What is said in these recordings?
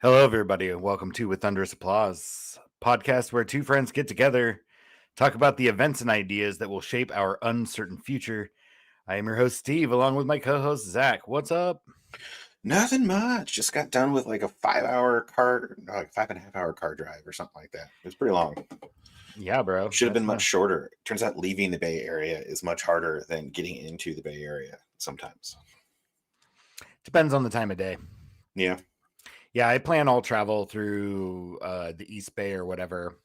Hello, everybody, and welcome to With Thunderous Applause, podcast where two friends get together, talk about the events and ideas that will shape our uncertain future. I am your host, Steve, along with my co-host, Zach. What's up? Nothing much. Just got done with like a 5 hour car, like 5.5 hour car drive or something like that. It was pretty long. Yeah, bro. Should have been That's much shorter. Turns out leaving the Bay Area is much harder than getting into the Bay Area sometimes. Depends on the time of day. Yeah. Yeah, I plan all travel through the East Bay or whatever.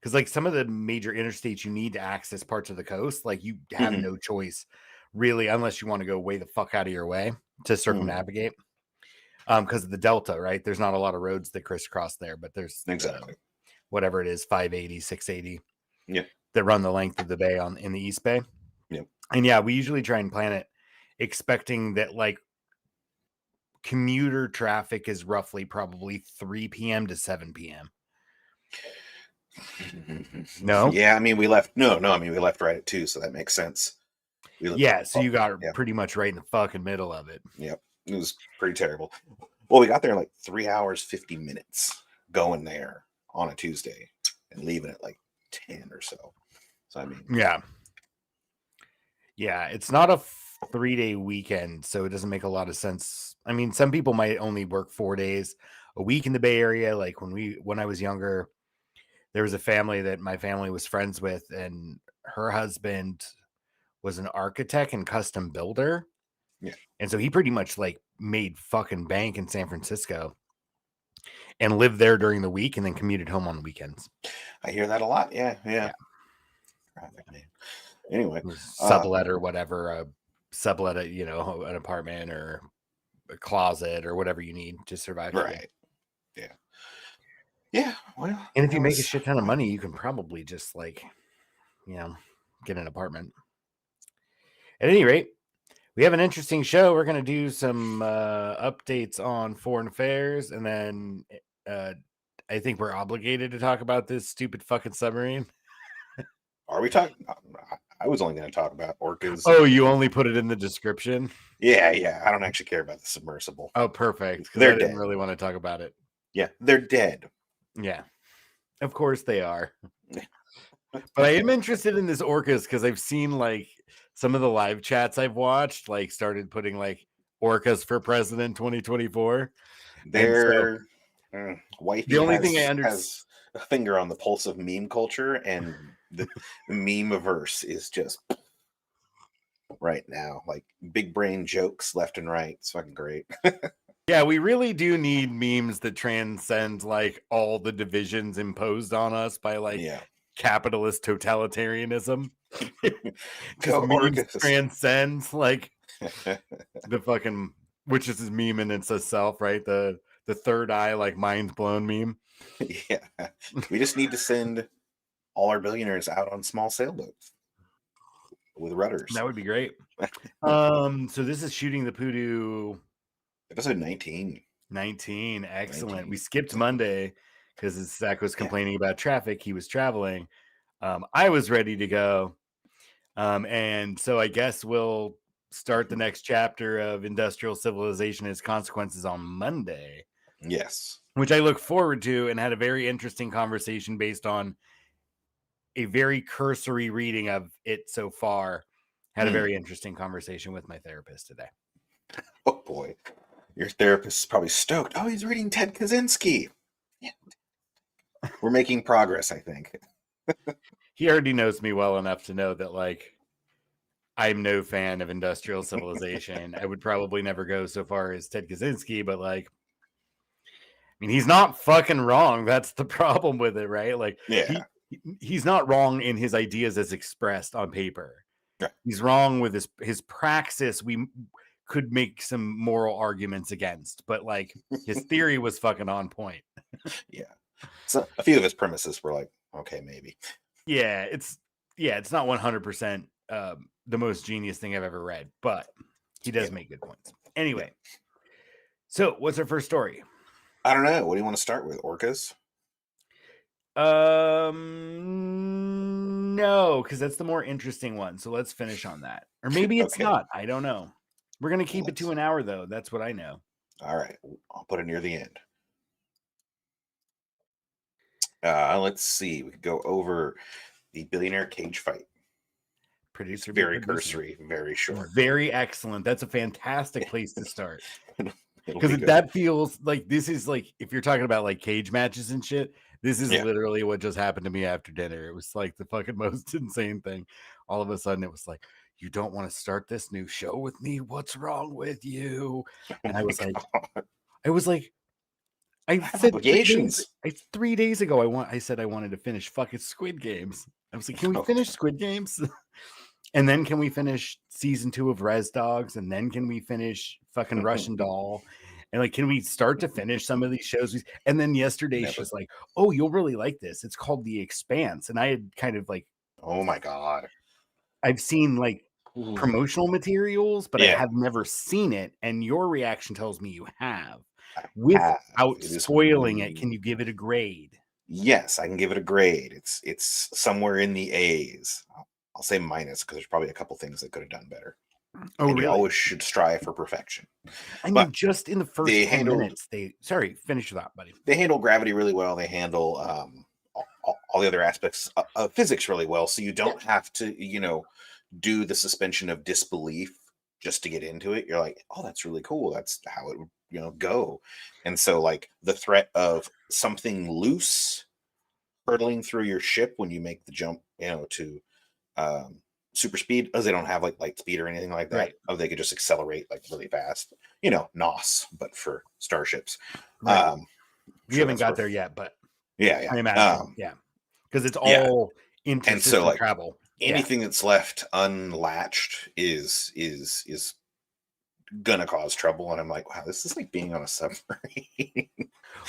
Because, like, some of the major interstates you need to access parts of the coast, like, you have no choice, really, unless you want to go way the fuck out of your way to circumnavigate. Because of the Delta, right? There's not a lot of roads that crisscross there, but there's Exactly. whatever it is, 580, 680 Yeah. that run the length of the bay in the East Bay. Yep. And yeah, we usually try and plan it expecting that like commuter traffic is roughly probably 3 p.m. to 7 p.m. No? Yeah, I mean we left we left right at 2, so that makes sense. Yeah, so you got yeah. pretty much right in the fucking middle of it. Yep. It was pretty terrible. Well, we got there in like 3 hours 50 minutes going there on a Tuesday and leaving at like 10 or so. So I mean, yeah, it's not a 3-day weekend, so it doesn't make a lot of sense. I mean, some people might only work 4 days a week in the Bay Area. Like when I was younger, there was a family that my family was friends with, and her husband was an architect and custom builder. Yeah. And so he pretty much like made fucking bank in San Francisco and lived there during the week and then commuted home on the weekends. I hear that a lot. Yeah. Traffic, man. Anyway, Sublet or whatever, sublet, an apartment or a closet or whatever you need to survive. Right. Yeah. Yeah. Well, and if you make a shit ton of money, you can probably just like, get an apartment. At any rate, we have an interesting show. We're going to do some updates on foreign affairs, and then I think we're obligated to talk about this stupid fucking submarine. Are we talking? I was only going to talk about orcas. Oh, you only put it in the description? Yeah. I don't actually care about the submersible. Oh, perfect. They're I didn't dead. really want to talk about it. Yeah, they're dead. Yeah, of course they are. But I am interested in this Orcas because I've seen like some of the live chats I've watched, like started putting like Orcas for president 2024. They're wifey. The only thing I has a finger on the pulse of meme culture, and the meme-averse is just right now, like big brain jokes left and right. It's fucking great. Yeah, we really do need memes that transcend like all the divisions imposed on us by like capitalist totalitarianism. Because memes transcends like the fucking, which is his meme in itself, right? The third eye, like mind blown meme. Yeah, we just need to send all our billionaires out on small sailboats with rudders. That would be great. So this is shooting the Poodoo. Episode 19. 19. Excellent. 19. We skipped Monday because Zach was complaining about traffic. He was traveling. I was ready to go. And so I guess we'll start the next chapter of industrial civilization and its consequences on Monday. Yes. Which I look forward to, and had a very interesting conversation based on a very cursory reading of it so far. Had a very interesting conversation with my therapist today. Oh boy. Your therapist is probably stoked. Oh, he's reading Ted Kaczynski. Yeah. We're making progress, I think. He already knows me well enough to know that, like, I'm no fan of industrial civilization. I would probably never go so far as Ted Kaczynski, but, like, I mean, he's not fucking wrong. That's the problem with it, right? Like, he's not wrong in his ideas as expressed on paper. Yeah. He's wrong with his praxis. We could make some moral arguments against, but like his theory was fucking on point. Yeah. So a few of his premises were like, okay, maybe. Yeah, it's not 100% the most genius thing I've ever read, but he does make good points. Anyway, so what's our first story? I don't know. What do you want to start with? Orcas? No, because that's the more interesting one. So let's finish on that. Or maybe it's not. I don't know. We're going to keep it to an hour, though. That's what I know. All right. I'll put it near the end. Let's see. We could go over the billionaire cage fight. It's Producer, very cursory, very short. Very excellent. That's a fantastic place to start. Because that feels like this is like, if you're talking about like cage matches and shit, this is literally what just happened to me after dinner. It was like the fucking most insane thing. All of a sudden it was like, you don't want to start this new show with me? What's wrong with you? And I was like, I said obligations. 3 days ago, I said I wanted to finish fucking Squid Games. I was like, can we finish Squid Games? And then can we finish season 2 of Res Dogs? And then can we finish fucking Russian Doll? And like, can we start to finish some of these shows? And then yesterday she was like, oh, you'll really like this. It's called The Expanse. And I had kind of like, oh my God. I've seen like promotional materials, but I have never seen it. And your reaction tells me you have. Without spoiling it, can you give it a grade? Yes, I can give it a grade. It's somewhere in the A's. I'll say minus because there's probably a couple things that could have done better. Oh, and really? You always should strive for perfection. I mean, just in the first 10 minutes, finish that, buddy. They handle gravity really well. They handle all the other aspects of physics really well. So you don't have to, do the suspension of disbelief just to get into it. You're like, oh, that's really cool. That's how it would, go. And so like the threat of something loose hurtling through your ship when you make the jump, to super speed, as they don't have like light speed or anything like that. Right. Oh, they could just accelerate like really fast. NOS, but for starships. Right. We haven't got there yet, but yeah. I imagine, because it's all intersystem travel. Anything that's left unlatched is gonna cause trouble, and I'm like, wow, this is like being on a submarine.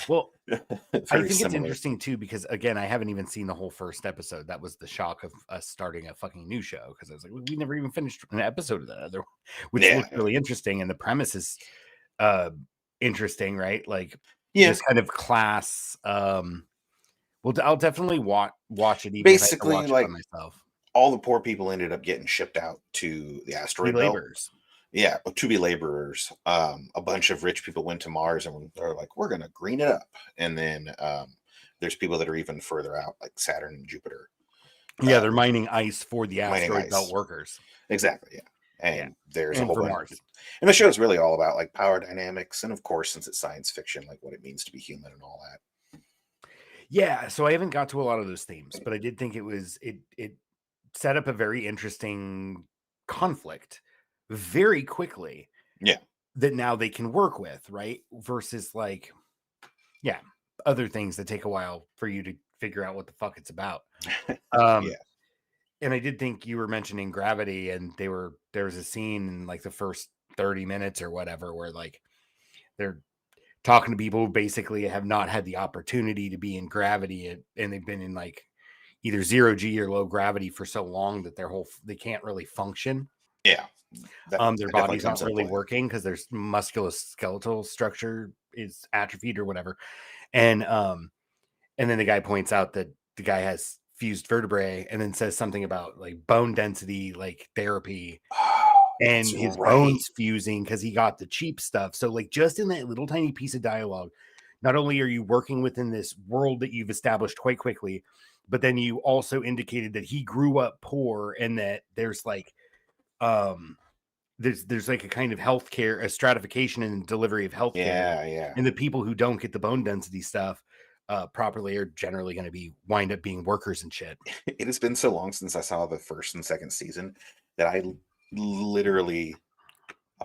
Well, I think it's interesting too, because again, I haven't even seen the whole first episode. That was the shock of us starting a fucking new show, because I was like, we never even finished an episode of that other one, which looked really interesting, and the premise is interesting, right? Like this kind of class. Well, I'll definitely watch it. Even basically, if I like myself. All the poor people ended up getting shipped out to the asteroid belt. Laborers. Yeah, to be laborers. A bunch of rich people went to Mars and they're like, we're going to green it up. And then there's people that are even further out, like Saturn and Jupiter. Yeah, they're mining ice for the asteroid belt workers. Exactly, yeah. And there's a whole bunch. Mars. And the show is really all about like power dynamics. And of course, since it's science fiction, like what it means to be human and all that. Yeah, so I haven't got to a lot of those themes, but I did think it set up a very interesting conflict very quickly. Yeah. That now they can work with, right? Versus like, other things that take a while for you to figure out what the fuck it's about. And I did think you were mentioning gravity, and there was a scene in like the first 30 minutes or whatever where like they're talking to people who basically have not had the opportunity to be in gravity, and they've been in like either 0G or low gravity for so long that they can't really function. Yeah. Their bodies aren't really working because their musculoskeletal structure is atrophied or whatever. And then the guy points out that the guy has fused vertebrae, and then says something about like bone density, like therapy, and his bones fusing because he got the cheap stuff. So like just in that little tiny piece of dialogue, not only are you working within this world that you've established quite quickly, but then you also indicated that he grew up poor, and that there's like there's like a kind of healthcare, a stratification in delivery of healthcare. Yeah. And the people who don't get the bone density stuff properly are generally going to wind up being workers and shit. It has been so long since I saw the first and second season that I literally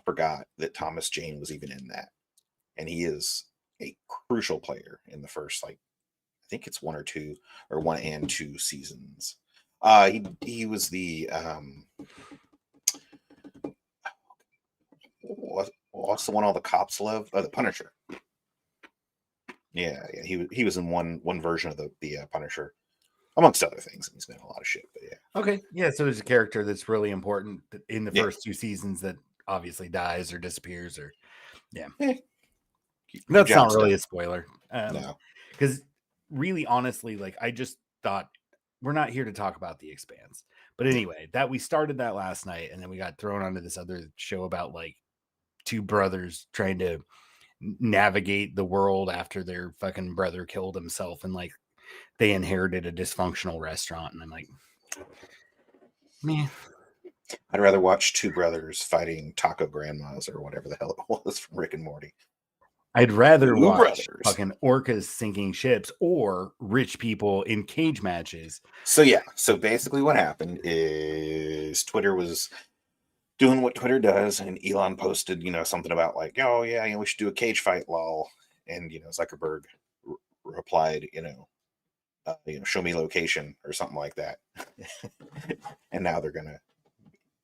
forgot that Thomas Jane was even in that. And he is a crucial player in the first, like, I think it's one and two seasons. He was the what's the one all the cops love? Oh, the Punisher. Yeah. He was in one version of the Punisher, amongst other things. He's been in a lot of shit, but yeah. Okay, yeah. So there's a character that's really important in the first 2 seasons that obviously dies or disappears, or that's not really a spoiler. No, because really, honestly, like I just thought we're not here to talk about The Expanse, but anyway, that we started that last night, and then we got thrown onto this other show about like 2 brothers trying to navigate the world after their fucking brother killed himself, and like they inherited a dysfunctional restaurant, and I'm like, man, I'd rather watch two brothers fighting taco grandmas or whatever the hell it was from Rick and Morty. I'd rather Two watch brothers. fucking orcas sinking ships or rich people in cage matches. So yeah, so basically what happened is Twitter was doing what Twitter does, and Elon posted, something about like, oh yeah, we should do a cage fight, lol. And Zuckerberg replied, show me location or something like that. And now they're gonna,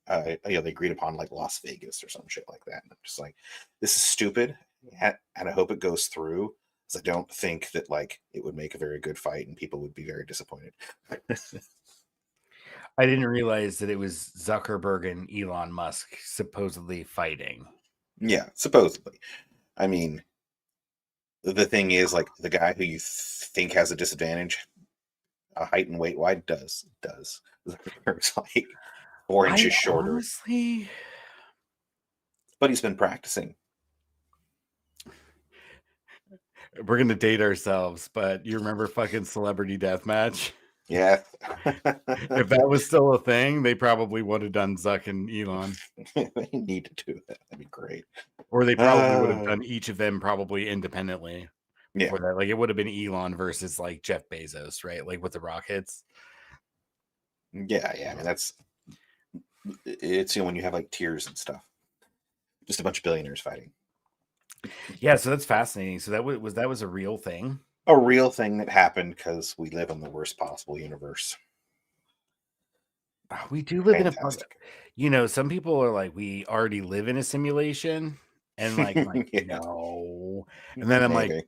they agreed upon like Las Vegas or some shit like that. And I'm just like, this is stupid, and I hope it goes through, because I don't think that like it would make a very good fight, and people would be very disappointed. I didn't realize that it was Zuckerberg and Elon Musk supposedly fighting. Yeah, supposedly. I mean, the thing is, like, the guy who you think has a disadvantage, height and weight wide, does. Zuckerberg's like 4 inches shorter. Honestly, but he's been practicing. We're gonna date ourselves, but you remember fucking Celebrity Deathmatch? Yeah. If that was still a thing, they probably would have done Zuck and Elon. They need to do that. That'd be great. Or they probably would have done each of them probably independently. Yeah. For that. Like it would have been Elon versus like Jeff Bezos, right? Like with the rockets. Yeah. I mean, it's when you have like tiers and stuff. Just a bunch of billionaires fighting. Yeah, so that's fascinating. So that was a real thing. A real thing that happened because we live in the worst possible universe. We do live Fantastic. Some people are like, we already live in a simulation, and like yeah. No. And then I'm like,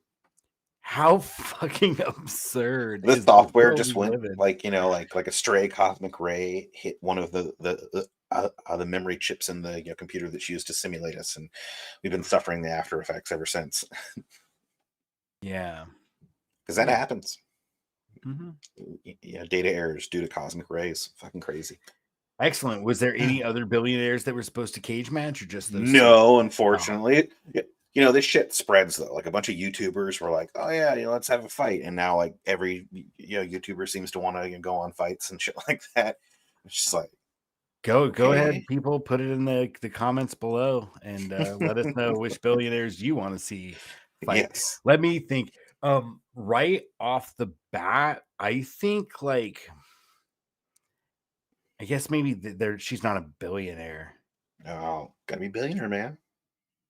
how fucking absurd! The software just went like a stray cosmic ray hit one of the memory chips in the computer that's used to simulate us, and we've been suffering the after effects ever since. Yeah, because that happens. Mm-hmm. Yeah, data errors due to cosmic rays. Fucking crazy. Excellent. Was there any other billionaires that were supposed to cage match, or just those? No, unfortunately. Oh. This shit spreads though. Like a bunch of YouTubers were like, "Oh yeah, let's have a fight," and now like every YouTuber seems to want to go on fights and shit like that. It's just like, go ahead, people. Put it in the comments below and let us know which billionaires you want to see fight. Yes. Let me think. Right off the bat, I think like, I guess maybe she's not a billionaire. Oh, gotta be billionaire, man.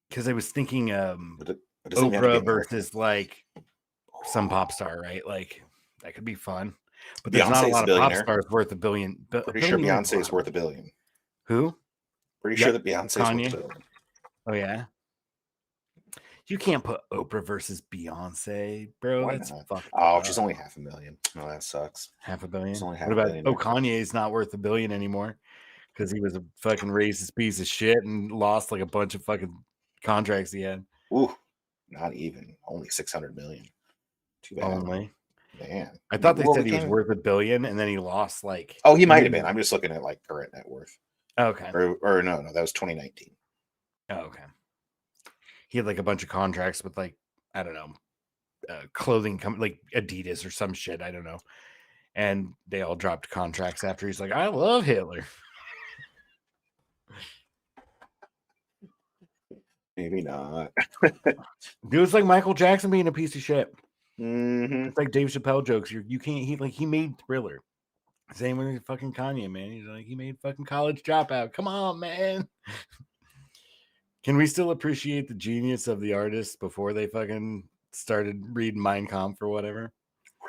Because I was thinking Oprah versus like some pop star, right? Like that could be fun. But there's not a lot of pop stars worth $1 billion. Pretty sure Beyonce is worth $1 billion. Who? Pretty sure that Beyonce is worth $1 billion. Oh yeah. You can't put Oprah versus Beyonce, bro. Why That's fucked up. She's only $500,000. Oh, that sucks. $500 million. It's only what about Kanye's not worth $1 billion anymore because he was a fucking racist piece of shit and lost like a bunch of fucking contracts he had. Ooh, not even. Only $600 million. Too bad. Only. Man. I thought they said he was worth $1 billion and then he lost like. Oh, he might have been. I'm just looking at like current net worth. Okay. Or no, that was 2019. Oh, okay. He had like a bunch of contracts with like, I don't know, clothing like Adidas or some shit. I don't know. And they all dropped contracts after he's like, I love Hitler. Maybe not. Dude, it's like Michael Jackson being a piece of shit. Mm-hmm. It's like Dave Chappelle jokes. You can't, he made Thriller. Same with fucking Kanye, man. He's like, he made fucking College Dropout. Come on, man. Can we still appreciate the genius of the artists before they fucking started reading Mein Kampf or whatever?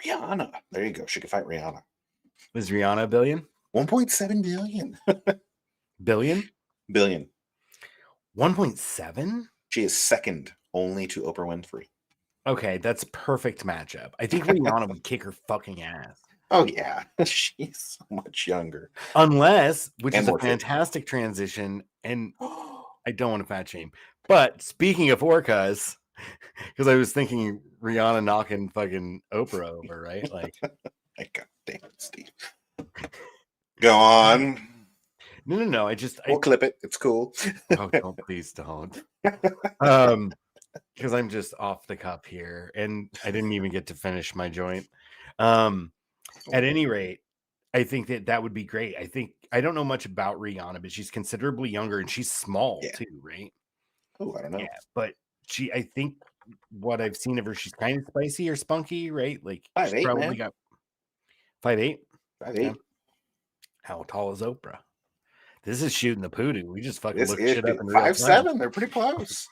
Rihanna. There you go. She could fight Rihanna. Is Rihanna a billion? 1.7 billion. Billion? Billion. 1.7? She is second only to Oprah Winfrey. Okay, that's a perfect matchup. I think Rihanna would kick her fucking ass. Oh, yeah. She's so much younger. Unless, which is a fantastic transition, and I don't want to fat shame. But speaking of Orcas, because I was thinking Rihanna knocking fucking Oprah over, right? Like, God damn it, Steve. Go on. No. We'll clip it. It's cool. Oh, don't, please don't. Because I'm just off the cuff here, and I didn't even get to finish my joint. At any rate, I think that would be great. I don't know much about Rihanna, but she's considerably younger and she's small too, right? Oh, I don't know. Yeah, but I think what I've seen of her, she's kind of spicy or spunky, right? Like 5'8", she's probably man. got 5'8". 5'8". Yeah. How tall is Oprah? This is shooting the poodoo. We just fucking This look is shit up in real time. 5'7". They're pretty close.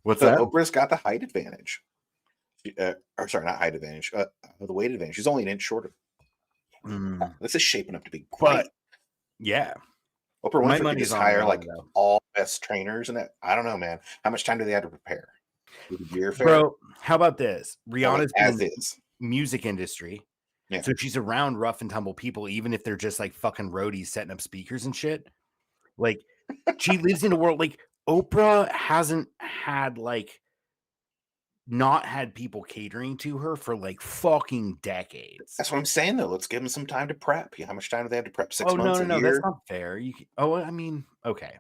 What's So that? Oprah's got the height advantage. Or sorry, not height advantage. The weight advantage. She's only an inch shorter. This is shaping up to be great. But yeah, Oprah my Winfrey could money's just on hire Rihanna, like though. all best trainers and that. I don't know, man. How much time do they have to prepare? Bro, how about this? Rihanna's as in is music industry. Yeah. So she's around rough and tumble people, even if they're just like fucking roadies setting up speakers and shit. Like she lives in a world like Oprah hasn't had like not had people catering to her for like fucking decades. That's what I'm saying though. Let's give them some time to prep. How much time do they have to prep? 6 Oh months? no, a year? that's not fair. I mean, okay.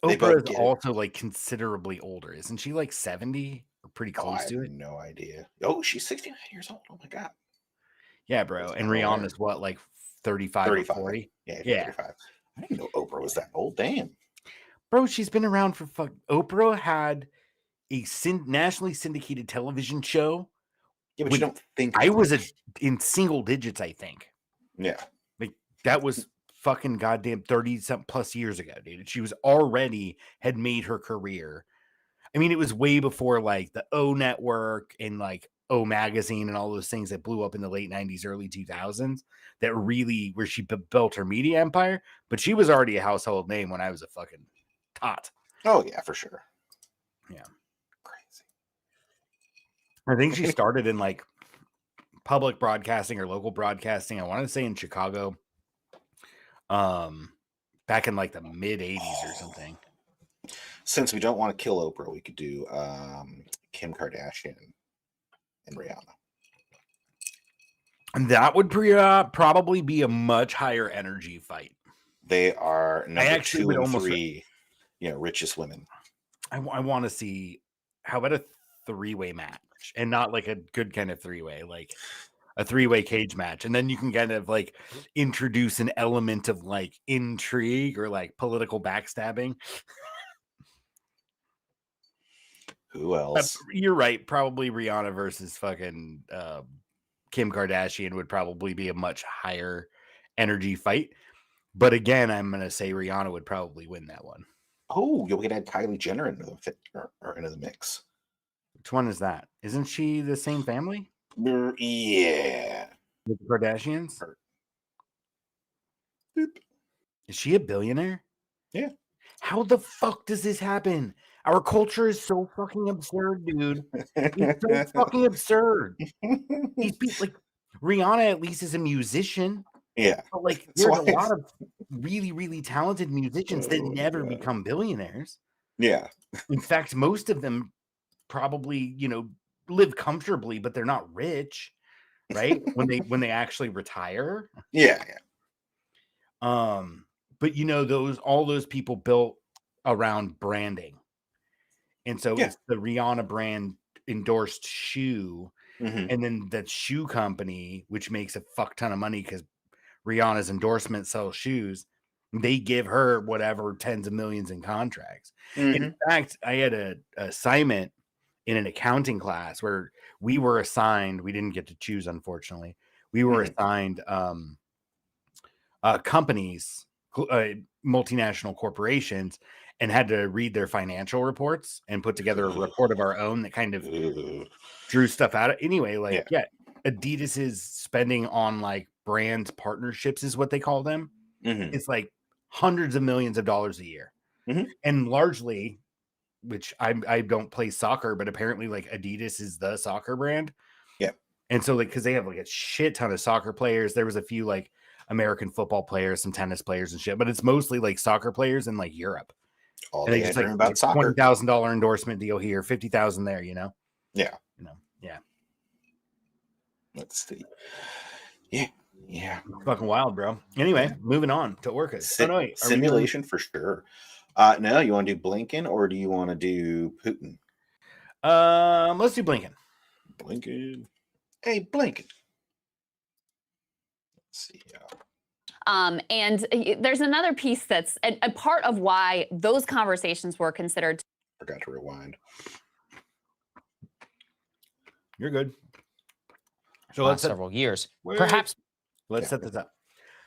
They Oprah is both also like considerably older, isn't she? Like 70 or pretty close to it. No idea. Oh, she's 69 years old. Oh my god. Yeah, bro. And Rihanna's what, like 35 or 40? Yeah, 35. I didn't know Oprah was that old. Damn. Bro, she's been around for Oprah had a nationally syndicated television show. Yeah, but you don't think I was in single digits, I think. Yeah. Like that was fucking goddamn 30 something plus years ago, dude. She was already had made her career. I mean, it was way before like the O Network and like O Magazine and all those things that blew up in the late 90s, early 2000s that really where she built her media empire. But she was already a household name when I was a fucking tot. Oh, yeah, for sure. Yeah. Crazy. I think she started in like public broadcasting or local broadcasting. I want to say in Chicago. Back in like the mid 80s or something. Since we don't want to kill Oprah, we could do Kim Kardashian and Rihanna. And that would probably be a much higher energy fight. They are number 2 and 3, richest women. I want to see, how about a 3-way match? And not like a good kind of 3-way, like a 3-way cage match. And then you can kind of like introduce an element of like intrigue or like political backstabbing. Who else? You're right. Probably Rihanna versus fucking Kim Kardashian would probably be a much higher energy fight. But again, I'm going to say Rihanna would probably win that one. Oh, we could add Kylie Jenner into the mix. Which one is that? Isn't she the same family? Yeah. With the Kardashians? Boop. Is she a billionaire? Yeah. How the fuck does this happen? Our culture is so fucking absurd, dude. It's so fucking absurd. These people, like Rihanna, at least is a musician. Yeah. But like, there's a lot of really, really talented musicians that never become billionaires. Yeah. In fact, most of them probably, live comfortably, but they're not rich, right? when they actually retire. Yeah. But all those people built around branding. And so it's the Rihanna brand endorsed shoe. Mm-hmm. And then that shoe company, which makes a fuck ton of money because Rihanna's endorsement sells shoes, they give her whatever tens of millions in contracts. Mm-hmm. In fact, I had an assignment in an accounting class where we were assigned, we didn't get to choose, unfortunately. We were assigned companies, multinational corporations, and had to read their financial reports and put together a report of our own that kind of drew stuff out. Anyway, Adidas is spending on like brand partnerships is what they call them. Mm-hmm. It's like hundreds of millions of dollars a year. Mm-hmm. And largely, which I don't play soccer, but apparently like Adidas is the soccer brand. Yeah. And so like, cause they have like a shit ton of soccer players. There was a few like American football players, some tennis players and shit, but it's mostly like soccer players in like Europe. All they just like about soccer. $20,000 endorsement deal here, 50,000 there, Yeah. Yeah. Let's see. Yeah. Fucking wild, bro. Anyway, moving on to Orcas. Simulation for sure. No, you want to do Blinken or do you want to do Putin? Let's do Blinken. Blinken. Hey, Blinken. Let's see. And there's another piece that's a part of why those conversations were considered. Forgot to rewind. You're good. So last several years, perhaps. Let's set this up.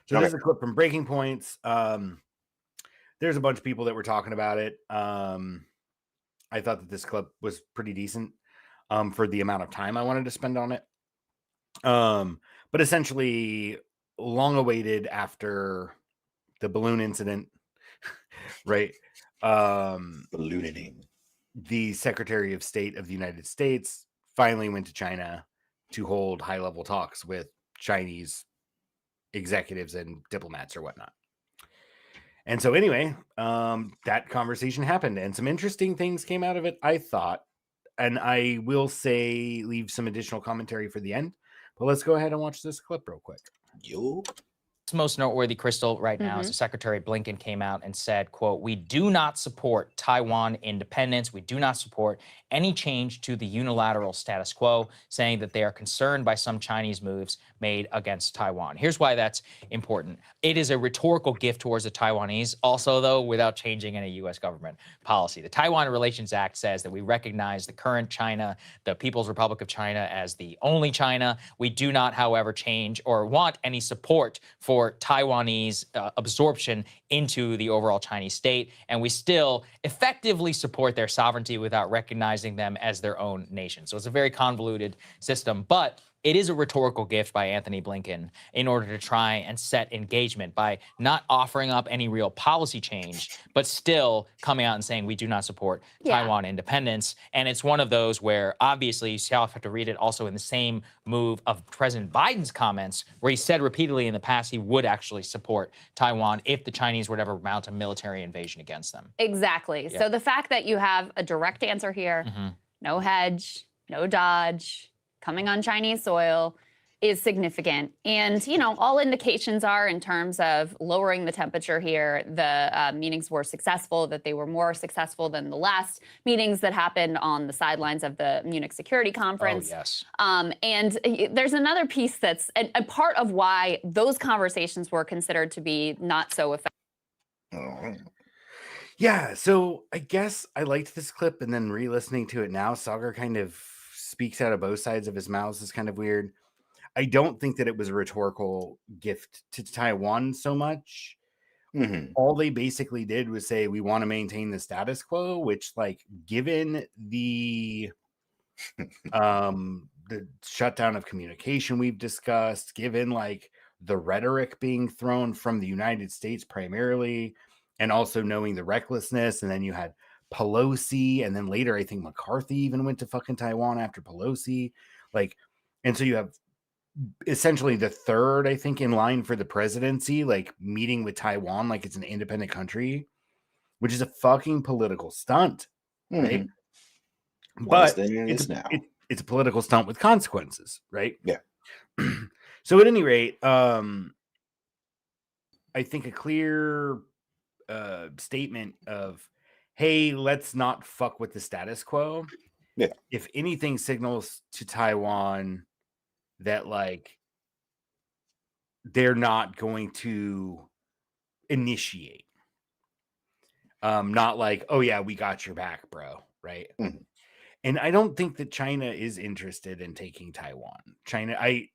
So this is a clip from Breaking Points. There's a bunch of people that were talking about it. I thought that this clip was pretty decent for the amount of time I wanted to spend on it. But essentially, long awaited after the balloon incident, right? Ballooning. The Secretary of State of the United States finally went to China to hold high-level talks with Chinese executives and diplomats or whatnot. And so anyway, that conversation happened and some interesting things came out of it, I thought. And I will say, leave some additional commentary for the end. But let's go ahead and watch this clip real quick. Most noteworthy, Crystal, right now is the Secretary Blinken came out and said, quote, "We do not support Taiwan independence. We do not support any change to the unilateral status quo," saying that they are concerned by some Chinese moves made against Taiwan. Here's why that's important. It is a rhetorical gift towards the Taiwanese, also, though, without changing any U.S. government policy. The Taiwan Relations Act says that we recognize the current China, the People's Republic of China, as the only China. We do not, however, change or want any support for Taiwanese absorption into the overall Chinese state, and we still effectively support their sovereignty without recognizing them as their own nation. So it's a very convoluted system, but it is a rhetorical gift by Anthony Blinken in order to try and set engagement by not offering up any real policy change, but still coming out and saying we do not support Taiwan independence. And it's one of those where obviously you have to read it also in the same move of President Biden's comments, where he said repeatedly in the past he would actually support Taiwan if the Chinese would ever mount a military invasion against them. Exactly. Yeah. So the fact that you have a direct answer here, no hedge, no dodge, coming on Chinese soil is significant. And, you know, all indications are in terms of lowering the temperature here. The meetings were successful, that they were more successful than the last meetings that happened on the sidelines of the Munich Security Conference. Oh, yes. And there's another piece that's a part of why those conversations were considered to be not so effective. Yeah, so I guess I liked this clip, and then re-listening to it now, Sagar kind of speaks out of both sides of his mouth. Is kind of weird. I don't think that it was a rhetorical gift to Taiwan so much. All they basically did was say, we want to maintain the status quo, which, like, given the shutdown of communication we've discussed, given like the rhetoric being thrown from the United States primarily, and also knowing the recklessness, and then you had Pelosi, and then later I think McCarthy even went to fucking Taiwan after Pelosi, like, and so you have essentially the third, I think, in line for the presidency, like meeting with Taiwan like it's an independent country, which is a fucking political stunt, right? But it's a political stunt with consequences, right? Yeah. So at any rate, I think a clear statement of, hey, let's not fuck with the status quo. Yeah. If anything signals to Taiwan that like they're not going to initiate. Not like, oh yeah, we got your back, bro. Right. And I don't think that China is interested in taking Taiwan. China, I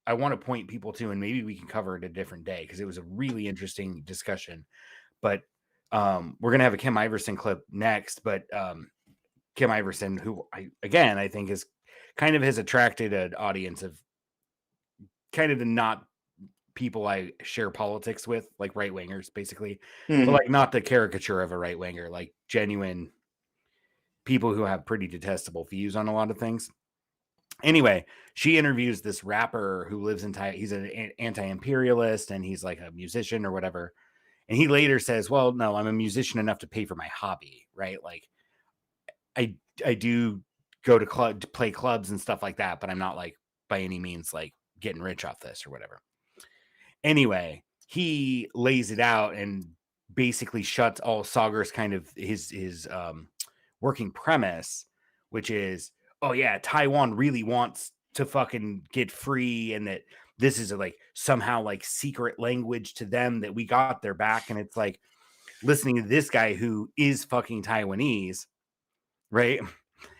want to point people to, and maybe we can cover it a different day because it was a really interesting discussion. But we're gonna have a Kim Iverson clip next. But Kim Iverson, who I think is kind of has attracted an audience of kind of the not people I share politics with, like right wingers, basically, but like not the caricature of a right winger, like genuine people who have pretty detestable views on a lot of things. Anyway, she interviews this rapper who lives in he's an anti-imperialist and he's like a musician or whatever. And he later says, well, no, I'm a musician enough to pay for my hobby, right? Like I do go to play clubs and stuff like that, but I'm not like by any means like getting rich off this or whatever. Anyway, he lays it out and basically shuts all Sagar's kind of his working premise, which is, oh yeah, Taiwan really wants to fucking get free, and that this is like somehow like secret language to them that we got their back. And it's like listening to this guy who is fucking Taiwanese, right?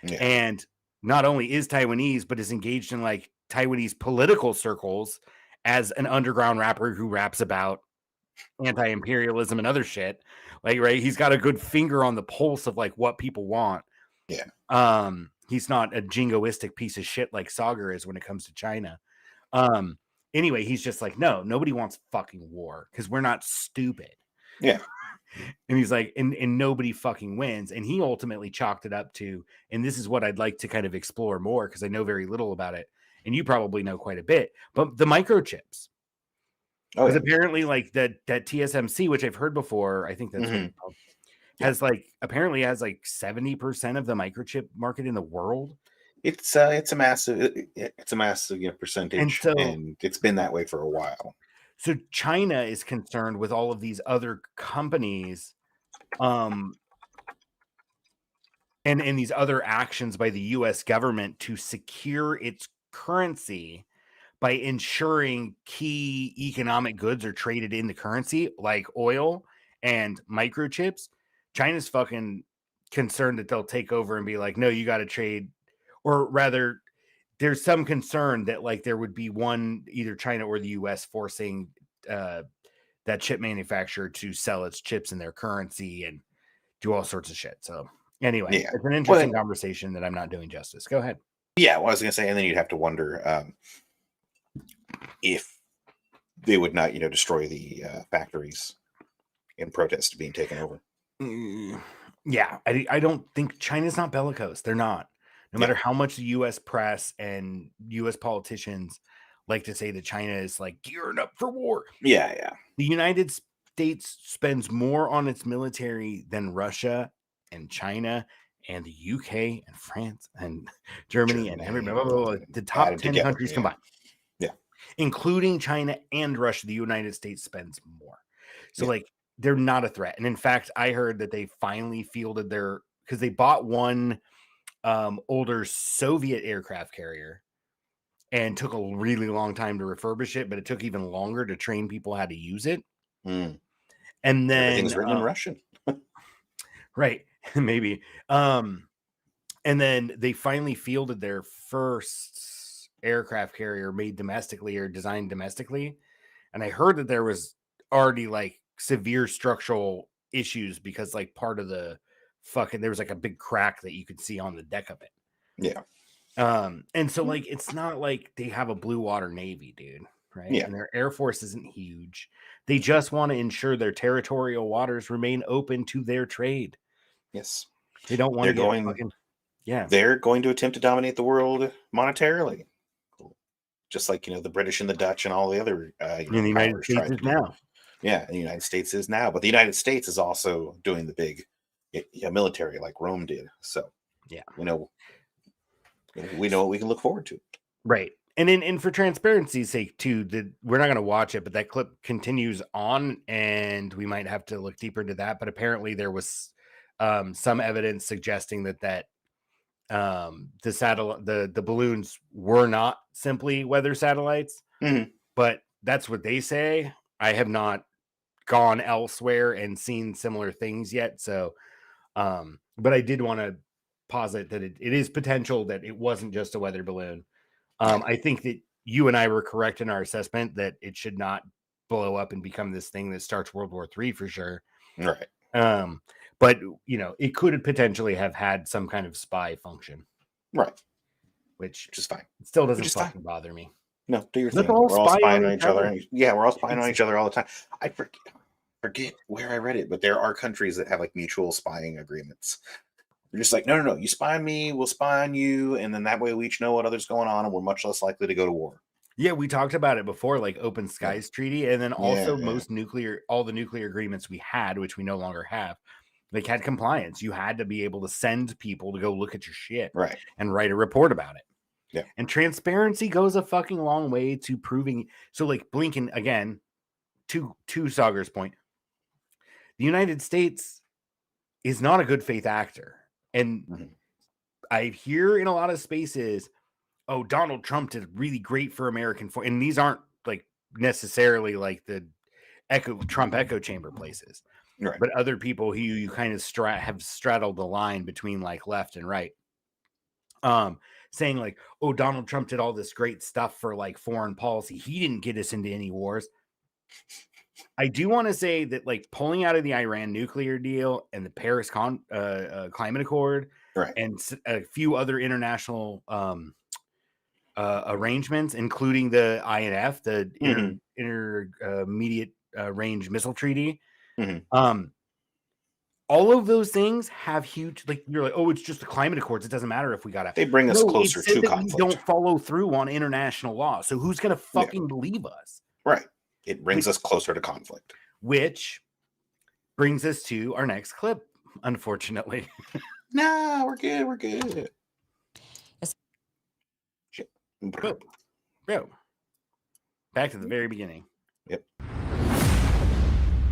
Yeah. And not only is Taiwanese, but is engaged in like Taiwanese political circles as an underground rapper who raps about anti-imperialism and other shit. Like, right, he's got a good finger on the pulse of like what people want. Yeah. He's not a jingoistic piece of shit like Sagar is when it comes to China. Anyway, he's just like, no, nobody wants fucking war because we're not stupid. Yeah. And he's like, and nobody fucking wins. And he ultimately chalked it up to, and this is what I'd like to kind of explore more because I know very little about it. And you probably know quite a bit, but the microchips. Oh, Because yeah. apparently, like that TSMC, which I've heard before, I think that's what it's called, has like apparently has like 70% of the microchip market in the world. It's a massive percentage, And so it's been that way for a while. So China is concerned with all of these other companies, and these other actions by the US government to secure its currency by ensuring key economic goods are traded in the currency, like oil and microchips. China's fucking concerned that they'll take over and be like, no, you got to trade, or rather, there's some concern that like there would be one, either China or the US forcing that chip manufacturer to sell its chips in their currency and do all sorts of shit. So anyway, Yeah. it's an interesting conversation that I'm not doing justice. Go ahead. Yeah, well, I was gonna say, and then you'd have to wonder if they would not, destroy the factories in protest to being taken over. Yeah, I don't think China's not bellicose. They're not. No matter how much the U.S. press and U.S. politicians like to say that China is like gearing up for war. Yeah. The United States spends more on its military than Russia and China and the UK and France and Germany and everybody, the top 10 countries combined. Yeah. Including China and Russia, the United States spends more. So like they're not a threat. And in fact, I heard that they finally fielded because they bought one older Soviet aircraft carrier and took a really long time to refurbish it, but it took even longer to train people how to use it. And then everything's written in Russian. Right. Maybe. And then they finally fielded their first aircraft carrier made domestically or designed domestically. And I heard that there was already like severe structural issues because like part of the there was like a big crack that you could see on the deck of it. Yeah. And so like it's not like they have a blue water navy, dude, right? Yeah. And their air force isn't huge. They just want to ensure their territorial waters remain open to their trade. Yes. They don't want they're going to attempt to dominate the world monetarily. Just like, the British and the Dutch and all the other the United States is now. Yeah, the United States is now, but the United States is also doing the big military like Rome did. So yeah, we know what we can look forward to. Right. And for transparency's sake too, we're not going to watch it, but that clip continues on and we might have to look deeper into that. But apparently there was some evidence suggesting that the satellite, the balloons were not simply weather satellites, but that's what they say. I have not gone elsewhere and seen similar things yet. So, but I did want to posit that it is potential that it wasn't just a weather balloon. I think that you and I were correct in our assessment that it should not blow up and become this thing that starts World War III for sure. Right. But it could potentially have had some kind of spy function. Right. Which is fine. It still doesn't fucking bother me. No, do your thing. We're all spying on each other. Yeah, we're all spying on each other all the time. I forget where I read it, but there are countries that have like mutual spying agreements. They're just like, no, you spy on me, we'll spy on you, and then that way we each know what others going on, and we're much less likely to go to war. Yeah, we talked about it before, like Open Skies Treaty, and then also all the nuclear agreements we had, which we no longer have, like had compliance. You had to be able to send people to go look at your shit, right, and write a report about it. Yeah, and transparency goes a fucking long way to proving. So, like Blinken again, to Sagar's point, the United States is not a good faith actor. And I hear in a lot of spaces, oh, Donald Trump did really great for American and these aren't like necessarily like the Trump echo chamber places, Right. but other people who you kind of have straddled the line between like left and right. Saying like, oh, Donald Trump did all this great stuff for like foreign policy. He didn't get us into any wars. I do want to say that like pulling out of the Iran nuclear deal and the Paris climate accord, right, and a few other international arrangements, including the INF, the intermediate range missile treaty. All of those things have huge, like you're like, oh, it's just the climate accords. It doesn't matter if we got it. They bring us closer to conflict. We don't follow through on international law. So who's going to fucking believe us? Right. It brings us closer to conflict. Which brings us to our next clip, unfortunately. No, we're good. We're good. Shit. Bro. Back to the very beginning. Yep.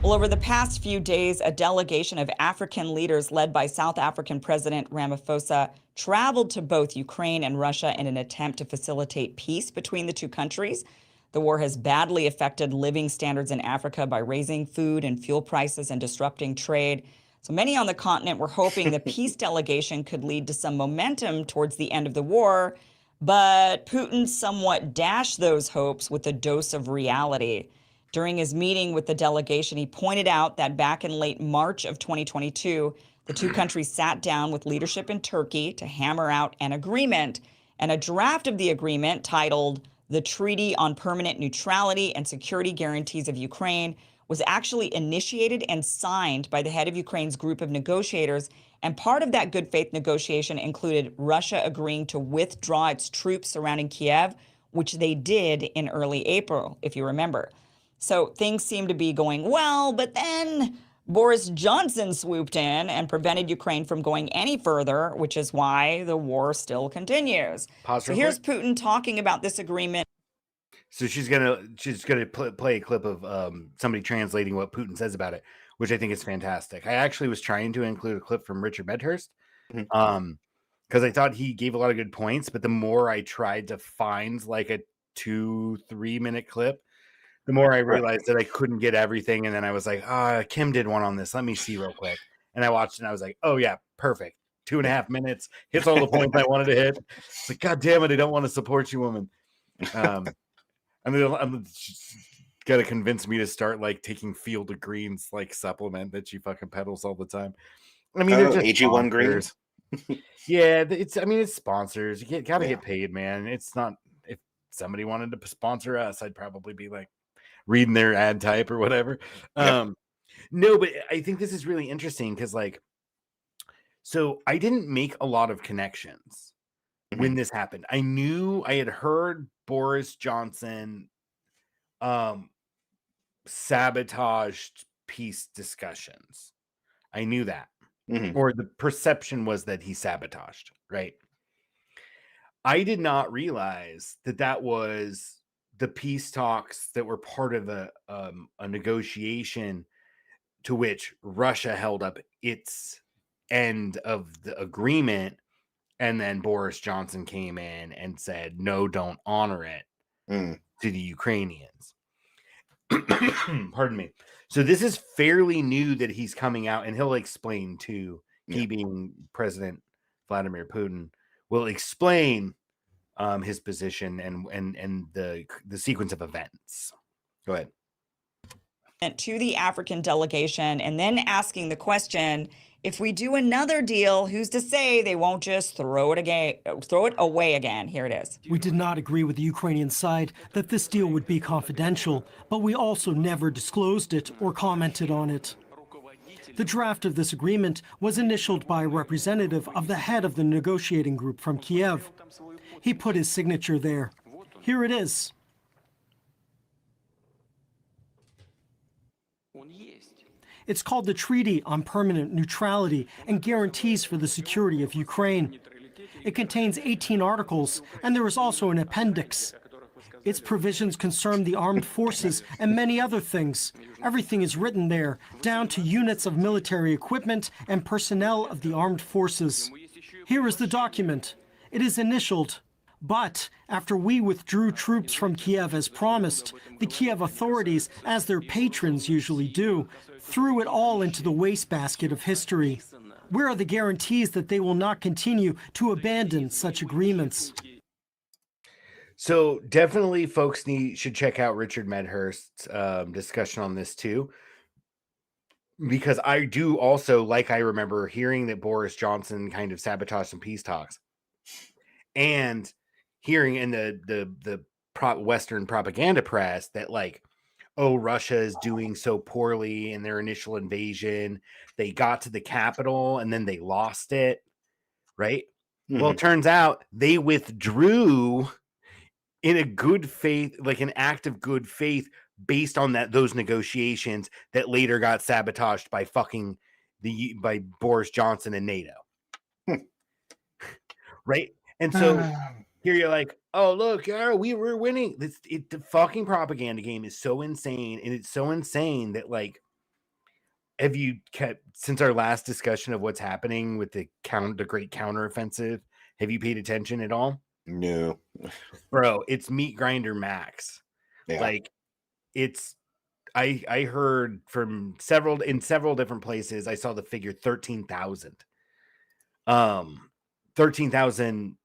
Well, over the past few days, a delegation of African leaders led by South African President Ramaphosa traveled to both Ukraine and Russia in an attempt to facilitate peace between the two countries. The war has badly affected living standards in Africa by raising food and fuel prices and disrupting trade. So many on the continent were hoping the peace delegation could lead to some momentum towards the end of the war, but Putin somewhat dashed those hopes with a dose of reality. During his meeting with the delegation, he pointed out that back in late March of 2022, the two countries sat down with leadership in Turkey to hammer out an agreement. And a draft of the agreement titled The Treaty on Permanent Neutrality and Security Guarantees of Ukraine was actually initiated and signed by the head of Ukraine's group of negotiators. And part of that good faith negotiation included Russia agreeing to withdraw its troops surrounding Kiev, which they did in early April, if you remember. So things seem to be going well, but then Boris Johnson swooped in and prevented Ukraine from going any further, which is why the war still continues. So here's Putin talking about this agreement. So she's gonna play a clip of somebody translating what Putin says about it, which I think is fantastic. I actually was trying to include a clip from Richard Medhurst, because I thought he gave a lot of good points, but the more I tried to find like a 2-3 minute clip, the more I realized that I couldn't get everything. And then I was like, Kim did one on this. Let me see real quick. And I watched it and I was like, oh yeah, perfect. 2.5 minutes. Hits all the points I wanted to hit. It's like, God damn it, I don't want to support you, woman. I'm got to convince me to start like taking Field of Greens like supplement that she fucking peddles all the time. I mean, they're just AG1 Greens. Yeah, it's sponsors. You gotta get paid, man. It's not, if somebody wanted to sponsor us, I'd probably be like reading their ad type or whatever. No, but I think this is really interesting because like, so I didn't make a lot of connections when this happened. I knew I had heard Boris Johnson sabotaged peace discussions. I knew that. Or the perception was that he sabotaged, right? I did not realize that that was the peace talks that were part of a negotiation to which Russia held up its end of the agreement, and then Boris Johnson came in and said, no, don't honor it to the Ukrainians. Pardon me. So this is fairly new that he's coming out, and he'll explain too. He being President Vladimir Putin will explain his position and the sequence of events. Go ahead. To the African delegation, and then asking the question, if we do another deal, who's to say they won't just throw it away again? Here it is. We did not agree with the Ukrainian side that this deal would be confidential, but we also never disclosed it or commented on it. The draft of this agreement was initialed by a representative of the head of the negotiating group from Kiev. He put his signature there. Here it is. It's called the Treaty on Permanent Neutrality and Guarantees for the Security of Ukraine. It contains 18 articles, and there is also an appendix. Its provisions concern the armed forces and many other things. Everything is written there, down to units of military equipment and personnel of the armed forces. Here is the document. It is initialed. But after we withdrew troops from Kiev as promised, the Kiev authorities, as their patrons usually do, threw it all into the wastebasket of history. Where are the guarantees that they will not continue to abandon such agreements? So definitely folks should check out Richard Medhurst's discussion on this too. Because I do also, like, I remember hearing that Boris Johnson kind of sabotaged some peace talks, and hearing in the Western propaganda press that, like, oh, Russia is doing so poorly in their initial invasion. They got to the capital and then they lost it, right? Well, it turns out they withdrew in a good faith, like an act of good faith, based on those negotiations that later got sabotaged by by Boris Johnson and NATO. Right? And so here you're like, oh, look, we were winning. The fucking propaganda game is so insane. And it's so insane that, like, have you kept, since our last discussion of what's happening with the great counteroffensive, have you paid attention at all? No. Bro, it's meat grinder max. Yeah. Like, it's, I heard from several different places, I saw the figure 13,000. 13,000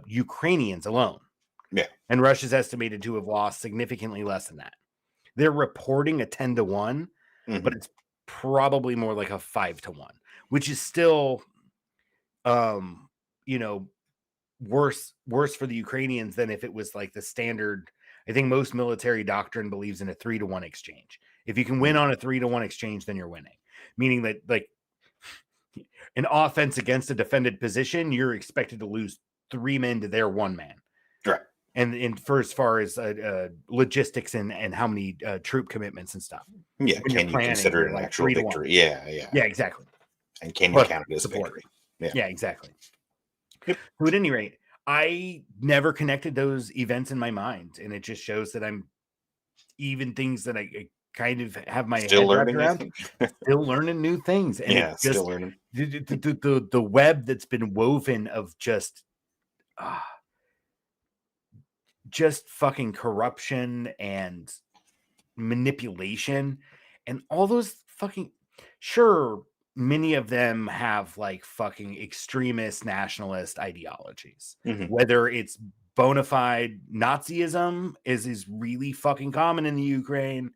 Ukrainians alone. Yeah. And Russia's estimated to have lost significantly less than that. They're reporting a 10-1, but it's probably more like a 5-1, which is still worse for the Ukrainians than if it was like the standard. I think most military doctrine believes in a 3-1 exchange. If you can win on a 3-1 exchange, then you're winning. Meaning that, like, an offense against a defended position, you're expected to lose 3 men to their 1 man. Right. And for as far as logistics and how many troop commitments and stuff. Yeah. Can you consider it an actual victory? Yeah. Yeah, exactly. And can you count it as a victory? Yeah, exactly. Yep. So at any rate, I never connected those events in my mind. And it just shows that I'm even things that I kind of have my still head learning wrapped around, still learning new things. And yeah, still learning. The web that's been woven of just fucking corruption and manipulation and all those fucking, sure, many of them have like fucking extremist nationalist ideologies. Whether it's bona fide Nazism is really fucking common in the Ukraine.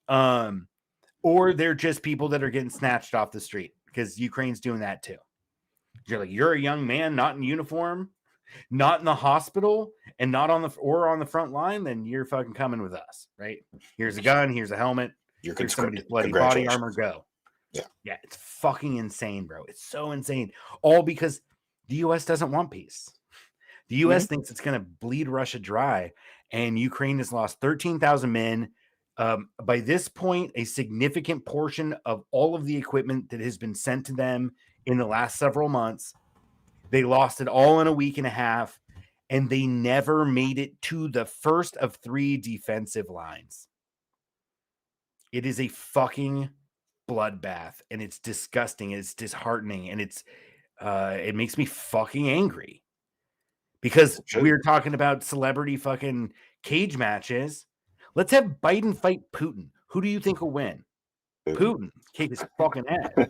Or they're just people that are getting snatched off the street, because Ukraine's doing that too. You're like, you're a young man, not in uniform, not in the hospital, and not on the front line, then you're fucking coming with us, right? Here's a gun, here's a helmet, here's somebody's bloody body armor, go. Yeah, it's fucking insane, bro. It's so insane. All because the US doesn't want peace. The US thinks it's going to bleed Russia dry, and Ukraine has lost 13,000 men. By this point, a significant portion of all of the equipment that has been sent to them in the last several months, they lost it all in a week and a half, and they never made it to the first of 3 defensive lines. It is a fucking bloodbath, and it's disgusting, and it's disheartening, and it makes me fucking angry, because we're talking about celebrity fucking cage matches. Let's have Biden fight Putin. Who do you think will win? Putin. Kick his fucking ass.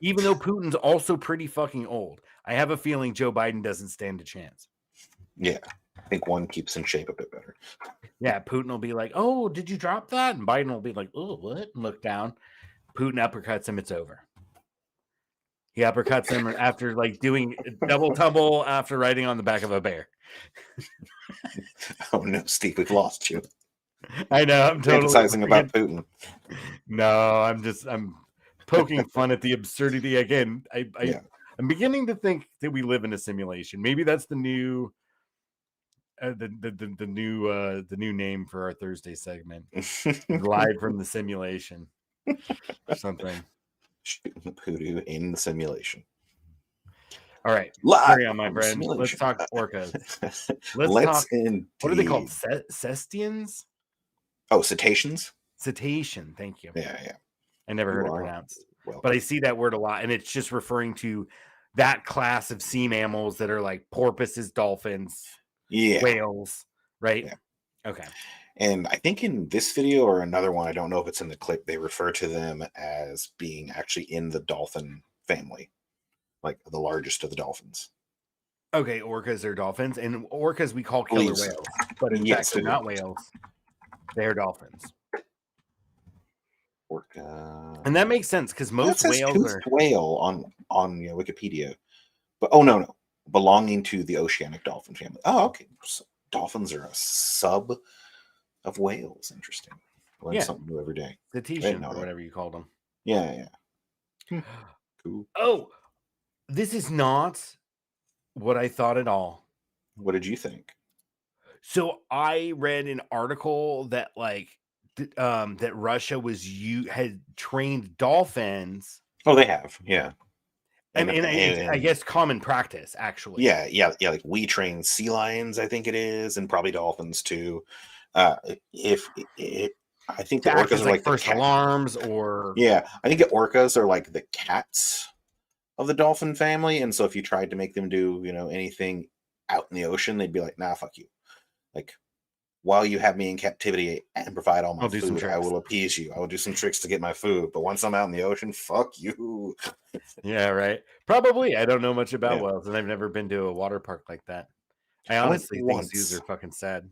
Even though Putin's also pretty fucking old. I have a feeling Joe Biden doesn't stand a chance. Yeah. I think one keeps in shape a bit better. Yeah, Putin will be like, oh, did you drop that? And Biden will be like, oh, what? And look down. Putin uppercuts him. It's over. He uppercuts him after like doing double tumble after riding on the back of a bear. Oh no, Steve, we've lost you. I know. I'm totally fantasizing about Putin. No, I'm poking fun at the absurdity again. I'm beginning to think that we live in a simulation. Maybe that's the new the new name for our Thursday segment. Live from the simulation. Or something. Shooting Poodoo in the simulation. All right. Live carry on, my friend. Let's talk orcas. Let's talk. What are they called? Cestians? Oh, cetaceans? Cetacean. Thank you. Yeah. I never heard it pronounced. But I see that word a lot, and it's just referring to that class of sea mammals that are like porpoises, dolphins, whales, right? Yeah. Okay. And I think in this video or another one, I don't know if it's in the clip, they refer to them as being actually in the dolphin family, like the largest of the dolphins. Okay, orcas are dolphins, and orcas we call killer whales, but in fact they're not whales. They're dolphins. Orca. And that makes sense because most whales are whale on Wikipedia. But no. Belonging to the oceanic dolphin family. Oh, okay. So dolphins are a sub of whales. Interesting. Learn something new every day. cetaceans or whatever you called them. Yeah. Cool. Oh, this is not what I thought at all. What did you think? So I read an article that that Russia had trained dolphins. Oh, they have, yeah. And I guess common practice, actually. Yeah. Like we train sea lions, I think it is, and probably dolphins too. I think the orcas are like first alarms, or I think the orcas are like the cats of the dolphin family, and so if you tried to make them do anything out in the ocean, they'd be like, nah, fuck you. Like, while you have me in captivity and provide all my food, I will appease you. I will do some tricks to get my food. But once I'm out in the ocean, fuck you. Yeah, right. Probably. I don't know much about whales, and I've never been to a water park like that. I honestly think zoos are fucking sad.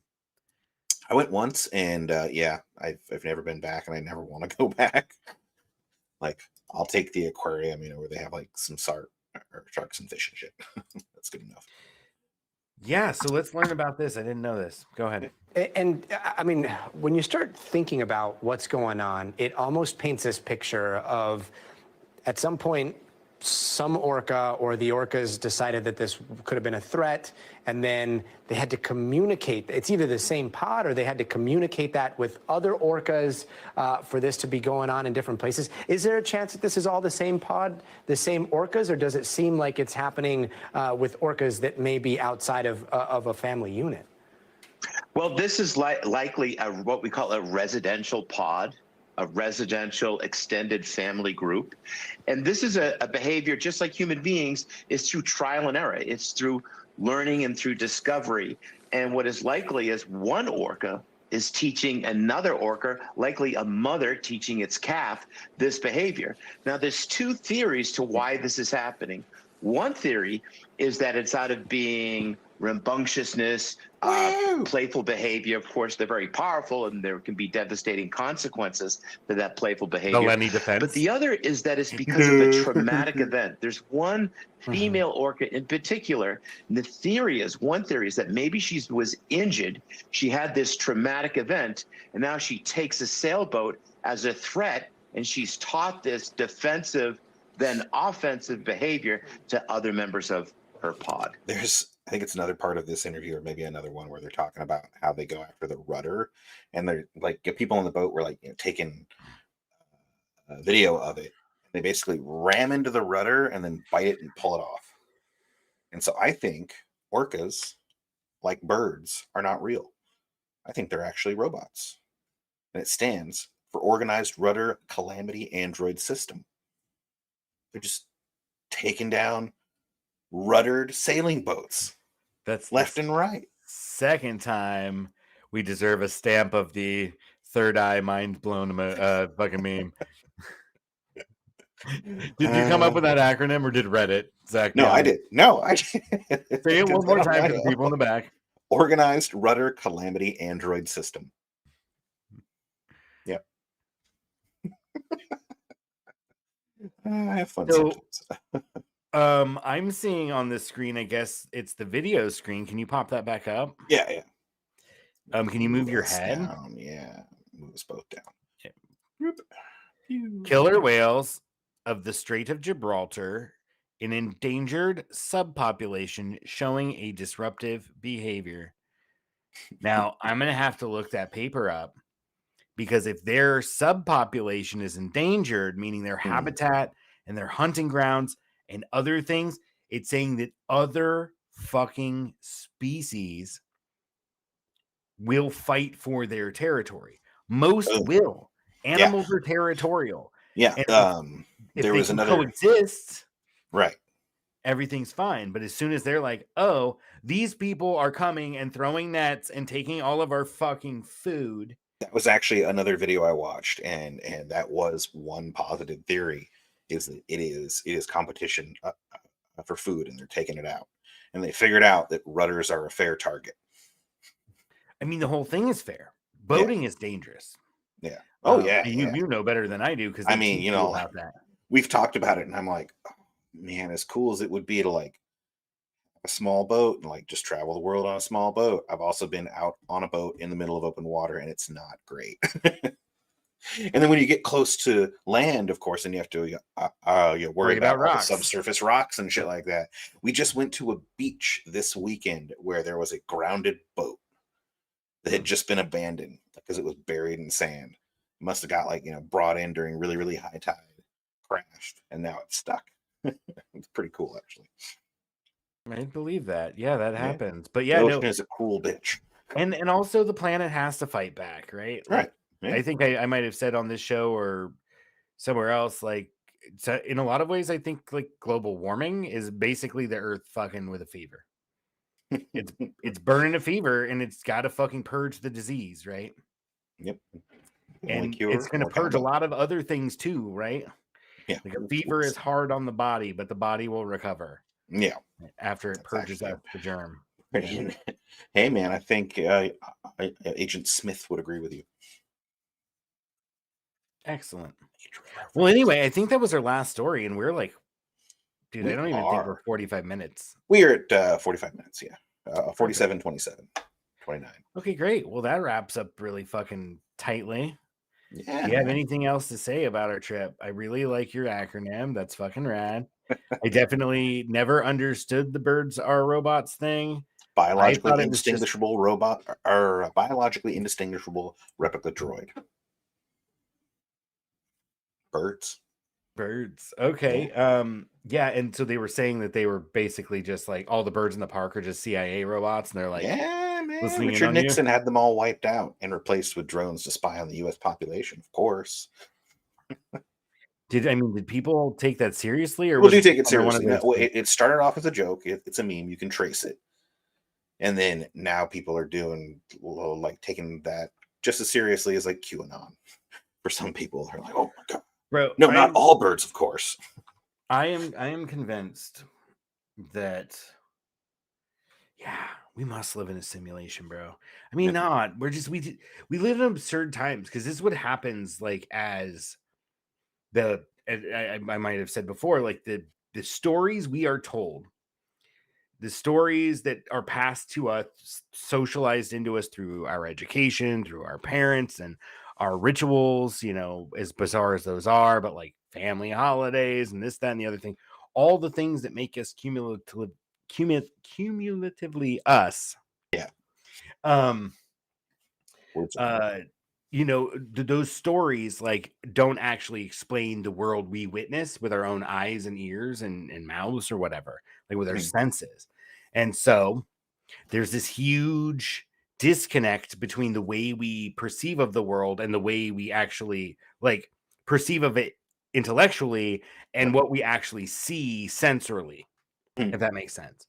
I went once, and I've never been back, and I never want to go back. Like, I'll take the aquarium, where they have like some sharks and fish and shit. That's good enough. Yeah, so let's learn about this. I didn't know this. Go ahead. And I mean, when you start thinking about what's going on, it almost paints this picture of, at some point, some orca or the orcas decided that this could have been a threat, and then they had to communicate. It's either the same pod or they had to communicate that with other orcas for this to be going on in different places. Is there a chance that this is all the same pod, the same orcas, or does it seem like it's happening with orcas that may be outside of a family unit? Well, this is likely what we call a residential pod, a residential extended family group. And this is a behavior, just like human beings, is through trial and error. It's through learning and through discovery. And what is likely is one orca is teaching another orca, likely a mother teaching its calf, this behavior. Now, there's two theories to why this is happening. One theory is that it's out of being rambunctiousness, playful behavior. Of course, they're very powerful, and there can be devastating consequences to that playful behavior. The Lenny defense. But the other is that it's because of a traumatic event. There's one female orca in particular, and one theory is that maybe she was injured. She had this traumatic event, and now she takes a sailboat as a threat, and she's taught this defensive, then offensive behavior to other members of her pod. I think it's another part of this interview, or maybe another one, where they're talking about how they go after the rudder, and they're like, people on the boat were like taking a video of it. They basically ram into the rudder and then bite it and pull it off. And so I think orcas, like birds, are not real. I think they're actually robots, and it stands for Organized Rudder Calamity Android System. They're just taking down ruddered sailing boats. That's left and right. Second time we deserve a stamp of the third eye mind blown fucking meme. Did you come up with that acronym, or did Reddit? Zach? No, I did. No, I did. Say it one more time for the people in the back. Organized Rudder Calamity Android System. Yep. I have fun sometimes. I'm seeing on this screen, I guess it's the video screen. Can you pop that back up? Yeah. Can you move your head? Down. Yeah. Move us both down. Okay. Killer whales of the Strait of Gibraltar, an endangered subpopulation showing a disruptive behavior. Now, I'm going to have to look that paper up, because if their subpopulation is endangered, meaning their habitat and their hunting grounds and other things, it's saying that other fucking species will fight for their territory. Most will. Animals are territorial. Yeah. If there was another coexist, right. everything's fine. But as soon as they're like, oh, these people are coming and throwing nets and taking all of our fucking food. That was actually another video I watched, and that was one positive theory, is that it is competition for food, and they're taking it out. And they figured out that rudders are a fair target. I mean, the whole thing is fair. Boating is dangerous. Yeah. Oh, yeah. You know better than I do, because I mean, about that. We've talked about it, and I'm like, oh, man, as cool as it would be to like a small boat and like just travel the world on a small boat. I've also been out on a boat in the middle of open water, and it's not great. And then when you get close to land, of course, then you have to worry about all the subsurface rocks and shit like that. We just went to a beach this weekend where there was a grounded boat that had just been abandoned because it was buried in sand. It must have got brought in during really, really high tide, crashed, and now it's stuck. It's pretty cool, actually. I believe that. Yeah, that happens. But the ocean is a cool bitch. And also the planet has to fight back, right? Right. I think I might have said on this show or somewhere else, like, in a lot of ways, I think like global warming is basically the Earth fucking with a fever. It's burning a fever, and it's got to fucking purge the disease, right? Yep. And it's going to purge a lot of other things too, right? Yeah. Like a fever is hard on the body, but the body will recover. Yeah. After it purges out the germ. Hey, man, I think Agent Smith would agree with you. Excellent. Well, anyway, I think that was our last story, and we're like, dude, I don't even think we're 45 minutes. We are at 45 minutes, yeah. 47, 27, 29. Okay, great. Well, that wraps up really fucking tightly. Yeah. Do you have anything else to say about our trip? I really like your acronym. That's fucking rad. I definitely never understood the birds are robots thing. Biologically indistinguishable robot, or biologically indistinguishable replica droid. Birds. Okay. Yeah, and so they were saying that they were basically just like all the birds in the park are just CIA robots, and they're like, yeah, man. Listening Richard in on Nixon had them all wiped out and replaced with drones to spy on the U.S. population, of course. Did people take that seriously, or people do take it seriously? It started off as a joke. It's a meme. You can trace it, and then now people are doing like taking that just as seriously as like QAnon. For some people, they're like, "Oh my god, bro!" No, not all birds, of course. I am convinced that, yeah, we must live in a simulation, bro. I mean, not. We're just we live in absurd times, because this is what happens. Like, as I might have said before, like the stories we are told, the stories that are passed to us, socialized into us through our education, through our parents, and our rituals, as bizarre as those are, but like family holidays and this, that, and the other thing, all the things that make us cumulatively us. Yeah. Those stories like don't actually explain the world we witness with our own eyes and ears and mouths or whatever, like with our senses. And so there's this huge disconnect between the way we perceive of the world and the way we actually like perceive of it intellectually and what we actually see sensorily, if that makes sense.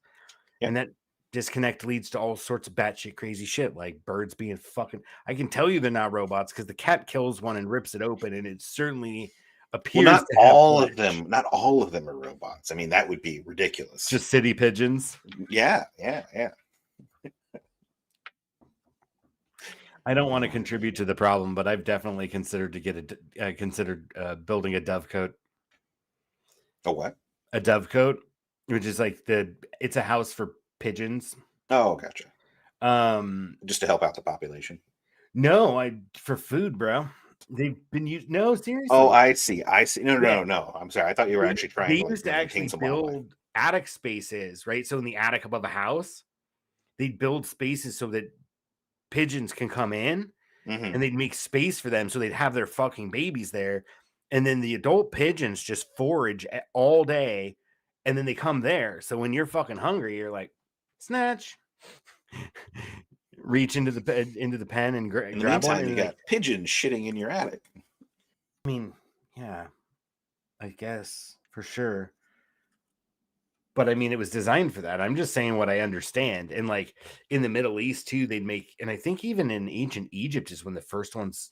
Yeah. And that disconnect leads to all sorts of batshit crazy shit, like birds being fucking. I can tell you they're not robots because the cat kills one and rips it open, and it certainly appears. Well, not all of them. Not all of them are robots. I mean, that would be ridiculous. Just city pigeons. Yeah. I don't want to contribute to the problem, but I've definitely considered building a dovecote. A what? A dovecote, which is like it's a house for pigeons. Oh, gotcha. Just to help out the population. No, for food, bro. They've been used. No, seriously. Oh, I see. No. I'm sorry. I thought you were actually trying. They used to actually build attic spaces, right? So in the attic above a house, they'd build spaces so that pigeons can come in, and they'd make space for them, so they'd have their fucking babies there, and then the adult pigeons just forage all day, and then they come there. So when you're fucking hungry, you're like, snatch, reach into the pen and grab one. And you got pigeons shitting in your attic. I mean, yeah, I guess for sure. But I mean, it was designed for that. I'm just saying what I understand. And like in the Middle East too, they'd make, and I think even in ancient Egypt is when the first ones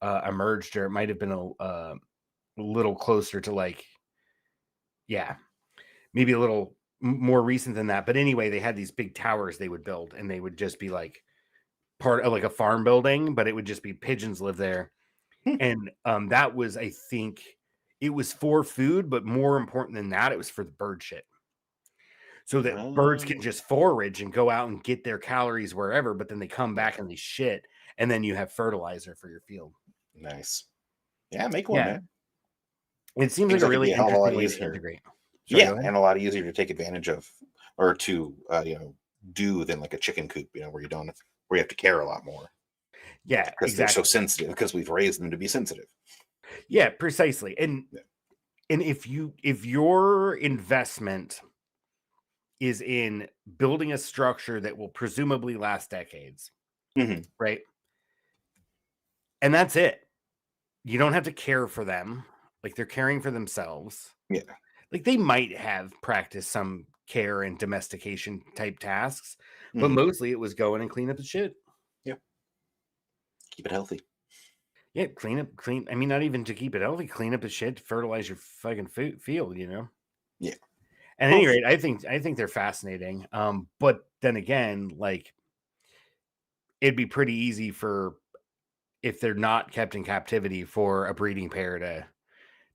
emerged, or it might have been a little closer to like, yeah, maybe a little more recent than that. But anyway, they had these big towers they would build, and they would just be like part of like a farm building, but it would just be pigeons live there. And that was, I think, it was for food, but more important than that, it was for the bird shit. So that birds can just forage and go out and get their calories wherever, but then they come back and they shit, and then you have fertilizer for your field. Nice. Yeah, make one, man. It seems like a really interesting way to integrate. Sorry, and a lot easier to take advantage of, or to do than like a chicken coop, where you have to care a lot more. Yeah, because they're so sensitive, because we've raised them to be sensitive. Yeah, precisely. And if your investment is in building a structure that will presumably last decades, right? And that's it. You don't have to care for them. Like, they're caring for themselves. Yeah. Like, they might have practiced some care and domestication type tasks, but mostly it was going and clean up the shit. Yeah. Keep it healthy. Yeah, clean. I mean, not even to keep it healthy, clean up the shit, fertilize your fucking field, Yeah. At any rate, I think they're fascinating. But then again, like, it'd be pretty easy for, if they're not kept in captivity, for a breeding pair to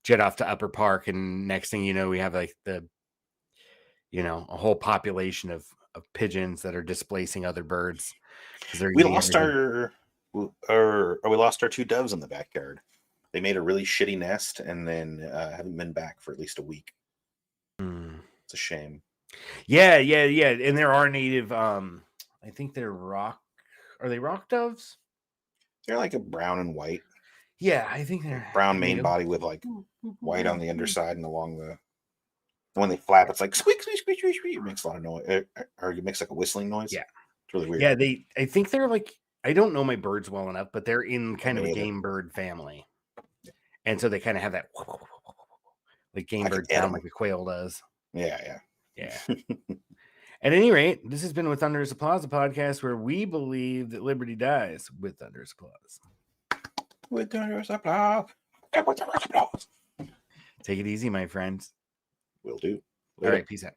jet off to Upper Park, and next thing you know, we have like a whole population of pigeons that are displacing other birds. We lost our 2 doves in the backyard. They made a really shitty nest, and then haven't been back for at least a week. It's a shame. Yeah. And there are native, I think they're rock doves? They're like a brown and white. Yeah, I think they're brown main body with like white on the underside, and along when they flap, it's like squeak, squeak, squeak, squeak, squeak. It makes a lot of noise, or it makes like a whistling noise. Yeah, it's really weird. Yeah, I think they're like, I don't know my birds well enough, but they're in kind of a game bird family, and so they kind of have that like game bird sound, like a quail does. Yeah. At any rate, this has been With Thunderous Applause, a podcast where we believe that liberty dies with thunderous applause. With thunderous applause. Take it easy, my friends. Will do. All right, peace out.